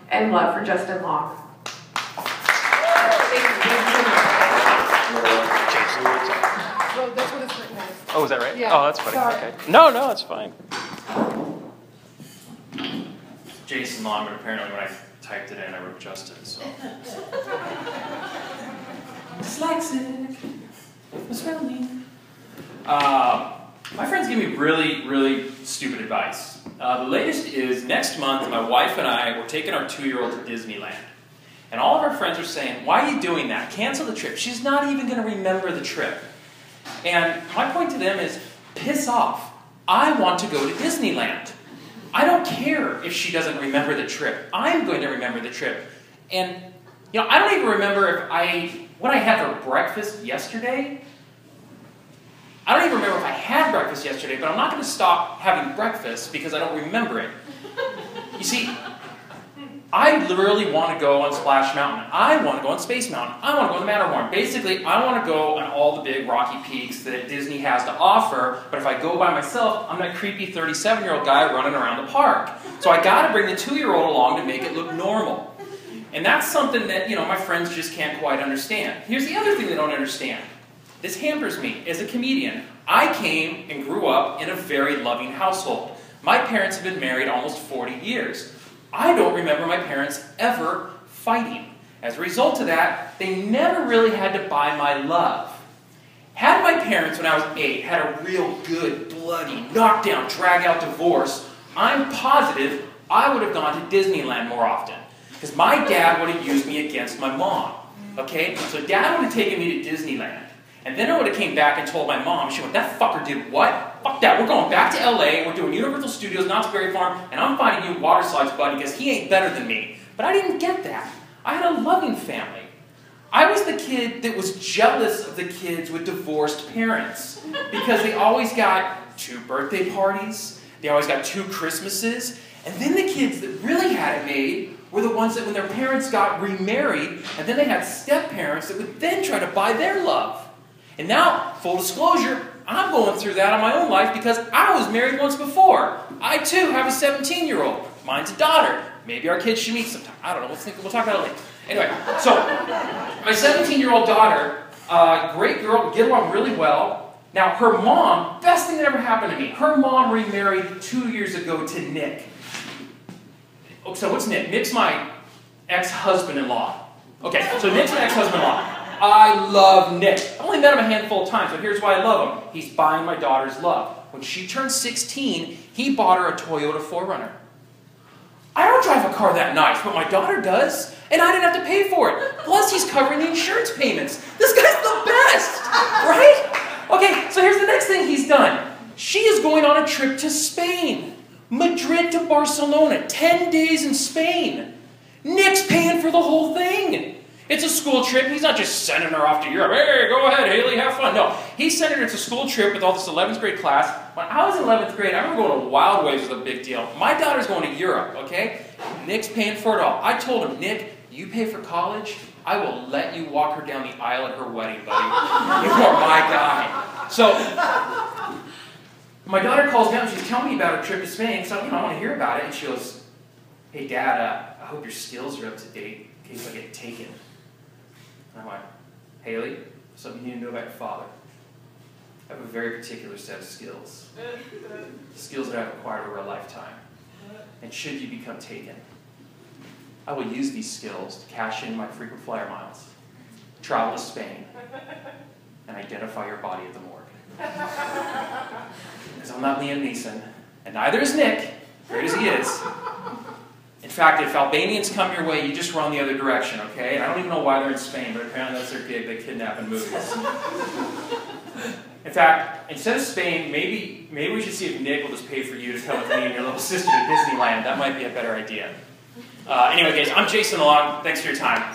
and love for Justin Long. Well, that's what it's written as. Oh, is that right? Yeah. Oh, that's funny. Sorry. Okay. No, it's fine. Jason Long, but apparently when I typed it in, I wrote Justin, so. Dyslexic. Spelling. My friends give me really, really stupid advice. The latest is next month, my wife and I, we're taking our 2-year-old to Disneyland. And all of our friends are saying, why are you doing that? Cancel the trip. She's not even going to remember the trip. And my point to them is, piss off. I want to go to Disneyland. I don't care if she doesn't remember the trip. I'm going to remember the trip. And, you know, I don't even remember what I had for breakfast yesterday. I don't even remember if I had breakfast yesterday, but I'm not going to stop having breakfast because I don't remember it. You see, I literally want to go on Splash Mountain. I want to go on Space Mountain. I want to go on the Matterhorn. Basically, I want to go on all the big rocky peaks that Disney has to offer, but if I go by myself, I'm that creepy 37-year-old guy running around the park. So I got to bring the 2-year-old along to make it look normal. And that's something that, you know, my friends just can't quite understand. Here's the other thing they don't understand. This hampers me. As a comedian, I came and grew up in a very loving household. My parents have been married almost 40 years. I don't remember my parents ever fighting. As a result of that, they never really had to buy my love. Had my parents, when I was 8, had a real good, bloody, knockdown, drag-out divorce, I'm positive I would have gone to Disneyland more often. Because my dad would have used me against my mom. Okay? So Dad would have taken me to Disneyland. And then I would have came back and told my mom, she went, that fucker did what? Fuck that, we're going back to LA, we're doing Universal Studios, Knott's Berry Farm, and I'm finding you water slides, buddy, because he ain't better than me. But I didn't get that. I had a loving family. I was the kid that was jealous of the kids with divorced parents because they always got 2 birthday parties, they always got 2 Christmases, and then the kids that really had it made were the ones that when their parents got remarried, and then they had step-parents that would then try to buy their love. And now, full disclosure, I'm going through that in my own life because I was married once before. I, too, have a 17-year-old. Mine's a daughter. Maybe our kids should meet sometime. I don't know. We'll talk about it later. Anyway, so my 17-year-old daughter, great girl, get along really well. Now, her mom, best thing that ever happened to me, her mom remarried 2 years ago to Nick. Oh, so what's Nick? Nick's my ex-husband-in-law. Okay, so Nick's my ex-husband-in-law. I love Nick. I've only met him a handful of times, but here's why I love him. He's buying my daughter's love. When she turned 16, he bought her a Toyota 4Runner. I don't drive a car that nice, but my daughter does, and I didn't have to pay for it. Plus, he's covering the insurance payments. This guy's the best, right? Okay, so here's the next thing he's done. She is going on a trip to Spain. Madrid to Barcelona, 10 days in Spain. Nick's paying for the whole thing. It's a school trip. He's not just sending her off to Europe. Hey, go ahead, Haley, have fun. No, he's sending her to a school trip with all this 11th grade class. When I was in 11th grade, I remember going to Wild Waves was a big deal. My daughter's going to Europe, okay? Nick's paying for it all. I told him, Nick, you pay for college, I will let you walk her down the aisle at her wedding, buddy. You are my guy. So, my daughter calls me up and she's telling me about her trip to Spain, so I want to hear about it. And she goes, hey, Dad, I hope your skills are up to date in case I get taken. And I'm like, Haley, something you need to know about your father. I have a very particular set of skills. Skills that I've acquired over a lifetime. And should you become taken, I will use these skills to cash in my frequent flyer miles, travel to Spain, and identify your body at the morgue. Because I'm not Liam Neeson, and neither is Nick, great as he is. In fact, if Albanians come your way, you just run the other direction, okay? And I don't even know why they're in Spain, but apparently that's their gig. They kidnap in movies. In fact, instead of Spain, maybe we should see if Nick will just pay for you to come with me and your little sister to Disneyland. That might be a better idea. Anyway, guys, I'm Jason Long. Thanks for your time.